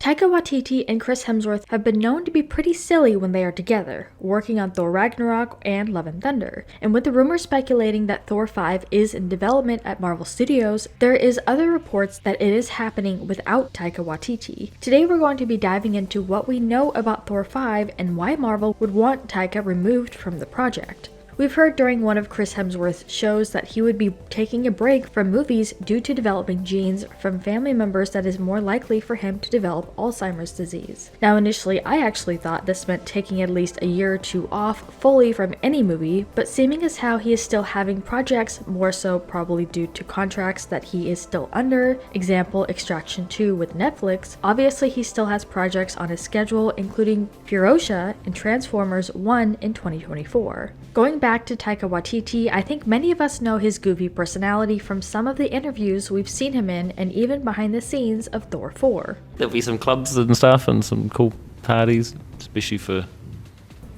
Taika Waititi and Chris Hemsworth have been known to be pretty silly when they are together, working on Thor Ragnarok and Love and Thunder. And with the rumors speculating that Thor 5 is in development at Marvel Studios, there is other reports that it is happening without Taika Waititi. Today we're going to be diving into what we know about Thor 5 and why Marvel would want Taika removed from the project. We've heard during one of Chris Hemsworth's shows that he would be taking a break from movies due to developing genes from family members that is more likely for him to develop Alzheimer's disease. Now initially I actually thought this meant taking at least a year or two off fully from any movie, but seeming as how he is still having projects, more so probably due to contracts that he is still under, example Extraction 2 with Netflix, obviously he still has projects on his schedule including 𝘧𝘢𝘅𝘍 and Transformers 1 in 2024. Going back to Taika Waititi, I think many of us know his goofy personality from some of the interviews we've seen him in and even behind the scenes of Thor 4. There'll be some clubs and stuff and some cool parties, especially for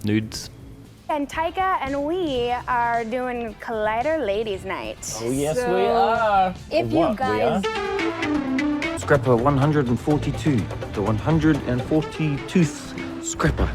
nudes. And Taika and we are doing Collider Ladies Night. Oh yes, we are. If you guys... Scrapper 142, the 142th Scrapper.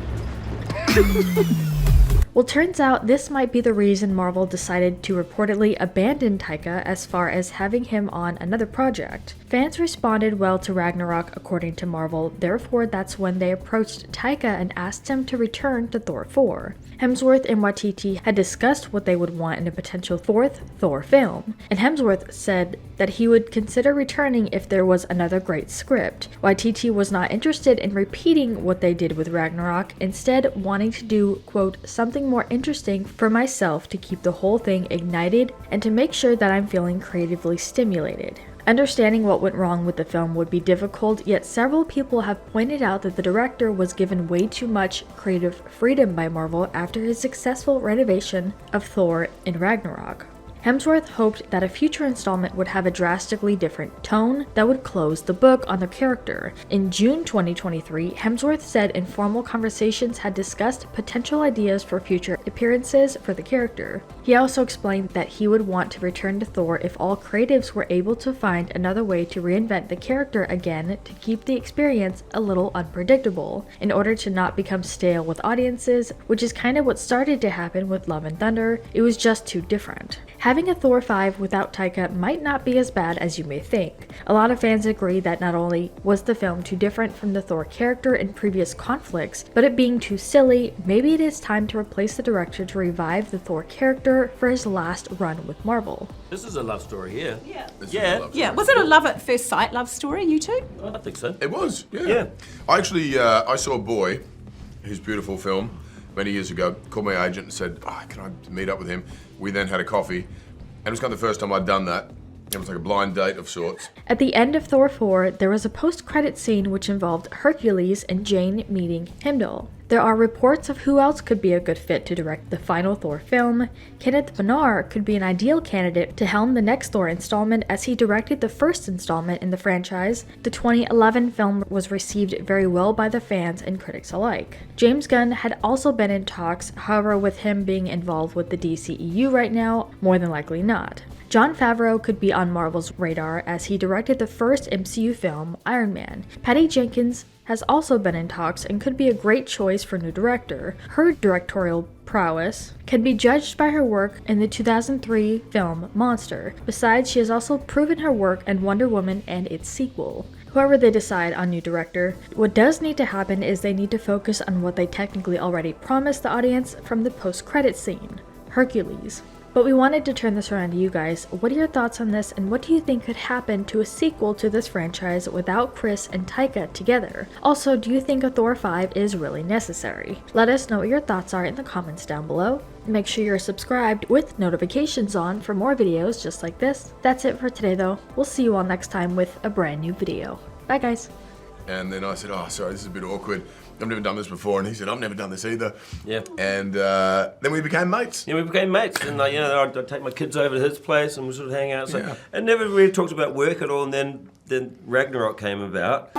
Well, turns out this might be the reason Marvel decided to reportedly abandon Taika as far as having him on another project. Fans responded well to Ragnarok according to Marvel, therefore that's when they approached Taika and asked him to return to Thor 4. Hemsworth and Waititi had discussed what they would want in a potential fourth Thor film, and Hemsworth said that he would consider returning if there was another great script. Waititi was not interested in repeating what they did with Ragnarok, instead wanting to do, quote, something more interesting for myself to keep the whole thing ignited and to make sure that I'm feeling creatively stimulated. Understanding what went wrong with the film would be difficult, yet several people have pointed out that the director was given way too much creative freedom by Marvel after his successful renovation of Thor in Ragnarok. Hemsworth hoped that a future installment would have a drastically different tone that would close the book on the character. In June 2023, Hemsworth said informal conversations had discussed potential ideas for future appearances for the character. He also explained that he would want to return to Thor if all creatives were able to find another way to reinvent the character again to keep the experience a little unpredictable, in order to not become stale with audiences, which is kind of what started to happen with Love and Thunder. It was just too different. Having a Thor 5 without Taika might not be as bad as you may think. A lot of fans agree that not only was the film too different from the Thor character in previous conflicts, but it being too silly, maybe it is time to replace the director to revive the Thor character for his last run with Marvel. This is a love story here. Yeah. Was it a love at first sight love story, you two? I think so. It was, yeah. Yeah. I actually, I saw Boy, his beautiful film, many years ago, called my agent and said, can I meet up with him? We then had a coffee, and it was kind of the first time I'd done that. It was like a blind date of sorts. At the end of Thor 4, there was a post-credit scene which involved Hercules and Jane meeting Heimdall. There are reports of who else could be a good fit to direct the final Thor film. Kenneth Branagh could be an ideal candidate to helm the next Thor installment as he directed the first installment in the franchise. The 2011 film was received very well by the fans and critics alike. James Gunn had also been in talks, however with him being involved with the DCEU right now, more than likely not. Jon Favreau could be on Marvel's radar as he directed the first MCU film, Iron Man. Patty Jenkins has also been in talks and could be a great choice for new director. Her directorial prowess can be judged by her work in the 2003 film Monster. Besides, she has also proven her work in Wonder Woman and its sequel. Whoever they decide on new director, what does need to happen is they need to focus on what they technically already promised the audience from the post-credit scene, Hercules. But we wanted to turn this around to you guys. What are your thoughts on this, and what do you think could happen to a sequel to this franchise without Chris and Taika together? Also, do you think a Thor 5 is really necessary? Let us know what your thoughts are in the comments down below. Make sure you're subscribed with notifications on for more videos just like this. That's it for today though. We'll see you all next time with a brand new video. Bye guys. And then I said, sorry, this is a bit awkward. I've never done this before. And he said, I've never done this either. Yeah. And then we became mates. Yeah, we became mates, and I'd take my kids over to his place and we sort of hang out. So, Yeah. and never really talked about work at all. And then Ragnarok came about.